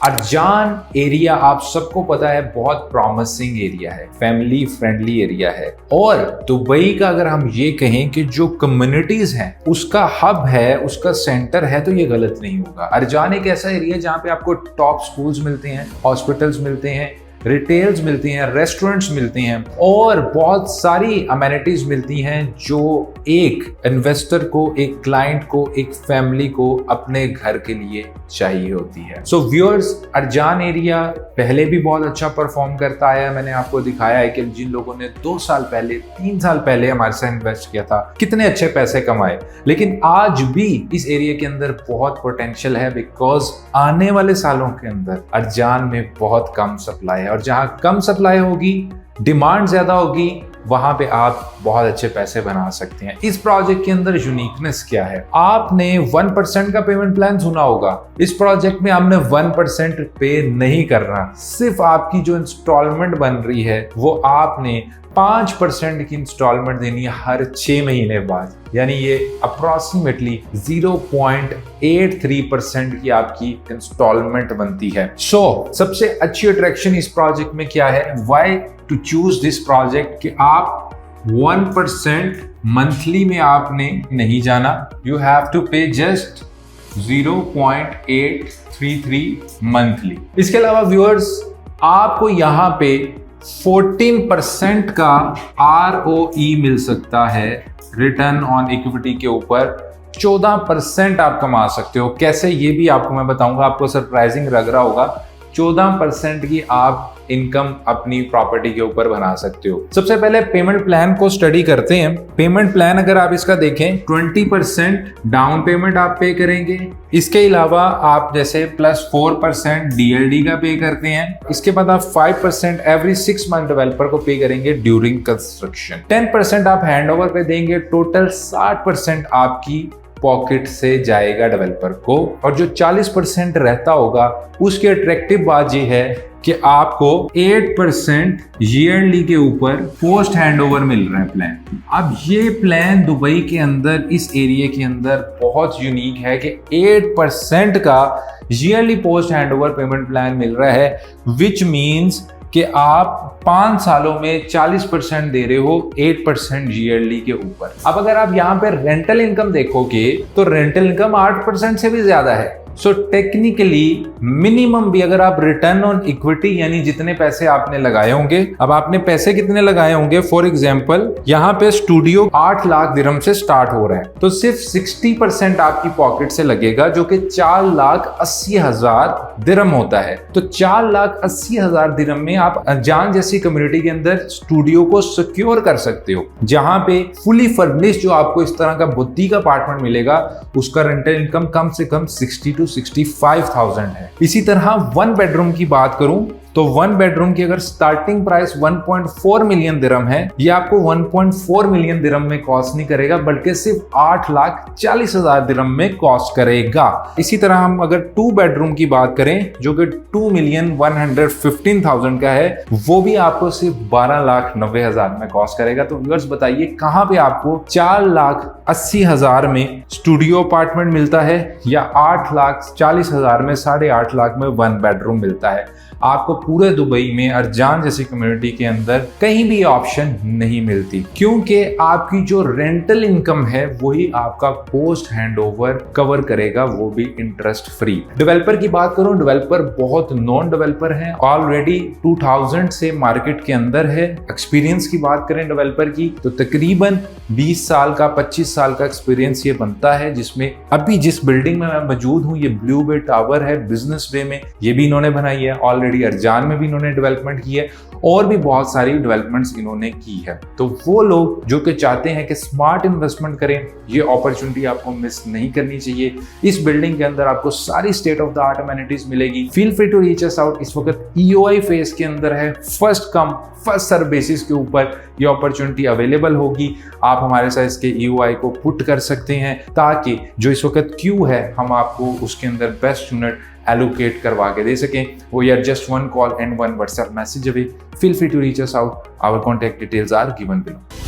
अर्जान area आप सबको पता है बहुत प्रॉमिसिंग एरिया है, फैमिली फ्रेंडली एरिया है। और दुबई का अगर हम ये कहें कि जो कम्युनिटीज हैं उसका हब है, उसका सेंटर है, तो ये गलत नहीं होगा। अर्जान एक ऐसा एरिया है जहाँ पे आपको टॉप स्कूल्स मिलते हैं, हॉस्पिटल्स मिलते हैं, रिटेल्स मिलती हैं, रेस्टोरेंट्स मिलती हैं और बहुत सारी अमेनिटीज मिलती हैं जो एक इन्वेस्टर को, एक क्लाइंट को, एक फैमिली को अपने घर के लिए चाहिए होती है। सो व्यूअर्स, अर्जान एरिया पहले भी बहुत अच्छा परफॉर्म करता है। मैंने आपको दिखाया है कि जिन लोगों ने 2 साल पहले, 3 साल पहले हमारे साथ इन्वेस्ट किया था, कितने अच्छे पैसे कमाए। लेकिन आज भी इस एरिया के अंदर बहुत पोटेंशियल है, बिकॉज आने वाले सालों के अंदर अर्जान में बहुत कम सप्लाई है और जहां कम सप्लाई होगी, डिमांड ज्यादा होगी, वहां पे आप बहुत अच्छे पैसे बना सकते हैं। इस प्रोजेक्ट के अंदर यूनिकनेस क्या है? आपने 1% का पेमेंट प्लान सुना होगा। इस प्रोजेक्ट में हमने 1% पे नहीं करना, सिर्फ आपकी जो इंस्टॉलमेंट बन रही है वो आपने 5% की इंस्टॉलमेंट देनी है हर 6 महीने बाद, यानी ये अप्रोक्सीमेटली 0.83% की आपकी इंस्टॉलमेंट बनती है। सबसे अच्छी अट्रैक्शन इस प्रोजेक्ट में क्या है? Why to choose this project कि आप 1% मंथली में आपने नहीं जाना, you have to pay just 0.833 monthly. इसके अलावा व्यूअर्स, आपको यहाँ पे 14% का ROE मिल सकता है, रिटर्न ऑन इक्विटी के ऊपर 14% आप कमा सकते हो। कैसे, ये भी आपको मैं बताऊंगा, आपको सरप्राइजिंग लग रहा होगा। 14% की आप इनकम अपनी प्रॉपर्टी के ऊपर बना सकते हो। सबसे पहले पेमेंट प्लान को स्टडी करते हैं। पेमेंट प्लान अगर आप इसका देखें, 20% डाउन पेमेंट आप पे करेंगे। इसके अलावा आप जैसे +4% DLD का पे करते हैं। इसके बाद आप 5% एवरी 6 मंथ डेवलपर को पे करेंगे ड्यूरिंग कंस्ट्रक्शन। 10% आप हैंड ओवर पे देंगे। टोटल 60% आपकी पॉकेट से जाएगा डेवलपर को, और जो 40% रहता होगा उसकी अट्रैक्टिव बात यह है कि आपको 8% ईयरली के ऊपर पोस्ट हैंडओवर मिल रहा है प्लान। अब ये प्लान दुबई के अंदर, इस एरिया के अंदर बहुत यूनिक है कि 8% का yearly post handover payment plan मिल रहा है, विच मीन्स कि आप 5 सालों में 40% दे रहे हो 8% ईयरली के ऊपर। अब अगर आप यहाँ पे रेंटल इनकम देखोगे तो रेंटल इनकम 8% से भी ज्यादा है। सो टेक्निकली मिनिमम भी अगर आप रिटर्न ऑन इक्विटी, यानी जितने पैसे आपने लगाए होंगे, अब आपने पैसे कितने लगाए होंगे, फॉर एग्जांपल यहाँ पे स्टूडियो 8 लाख दिरहम से स्टार्ट हो रहा है, तो सिर्फ 60% आपकी पॉकेट से लगेगा, जो कि 4,80,000 दिरहम होता है। तो 4,80,000 दिरहम में आप अर्जान जैसी कम्युनिटी के अंदर स्टूडियो को सिक्योर कर सकते हो, जहां पे फुली फर्निश्ड जो आपको इस तरह का बुटीक अपार्टमेंट मिलेगा, उसका रेंटल इनकम कम से कम 60 to 65,000 है। इसी तरह 1 बेडरूम की बात करूं तो 1 बेडरूम की अगर स्टार्टिंग प्राइस 1.4 मिलियन दिरहम है, ये आपको 1.4 मिलियन दिरहम में कॉस्ट नहीं करेगा, बल्कि सिर्फ 8,40,000 दिरहम में कॉस्ट करेगा। इसी तरह हम अगर 2 बेडरूम की बात करें जो कि 2,115,000 का है, वो भी आपको सिर्फ 12,90,000 में कॉस्ट करेगा। तो व्यूअर्स बताइए, कहां पे आपको 4,80,000 में स्टूडियो अपार्टमेंट मिलता है या 8,40,000 में 8.5 लाख में 1 बेडरूम मिलता है? आपको पूरे दुबई में अर्जान जैसी कम्युनिटी के अंदर कहीं भी ऑप्शन नहीं मिलती, क्योंकि आपकी जो रेंटल इनकम है वही आपका पोस्ट हैंडओवर कवर करेगा, वो भी इंटरेस्ट फ्री। डेवलपर की बात करूं, डेवलपर बहुत नॉन डेवलपर है, ऑलरेडी 2000 से मार्केट के अंदर है। एक्सपीरियंस की बात करें डेवलपर की तो तकरीबन 20 साल का, 25 साल का एक्सपीरियंस ये बनता है, जिसमें अभी जिस बिल्डिंग में मैं मौजूद हूँ, ये ब्लू बे टावर है, बिजनेस वे में, ये भी इन्होंने बनाई है। ऑलरेडी अर्जान में भी इन्होंने डेवलपमेंट की है और भी बहुत सारी डेवलपमेंट्स इन्होंने की है। तो वो लोग जो कि चाहते हैं कि स्मार्ट इन्वेस्टमेंट करें, ये अपॉर्चुनिटी आपको मिस नहीं करनी चाहिए। इस बिल्डिंग के अंदर आपको सारी state of the art amenities मिलेगी। Feel free to reach us out. इस वक्त EOI फेज के अंदर है, first come first serve basis के ऊपर ये अपॉर्चुनिटी अवेलेबल होगी। आप हमारे साथ इसके EOI को पुट कर सकते हैं, ताकि जो इस वक्त क्यू है हम आपको उसके अंदर बेस्ट यूनिट एलोकेट करवा के दे सकें। वो यार just 1 call and 1 WhatsApp message away. Feel free to reach us out. Our contact details are given below.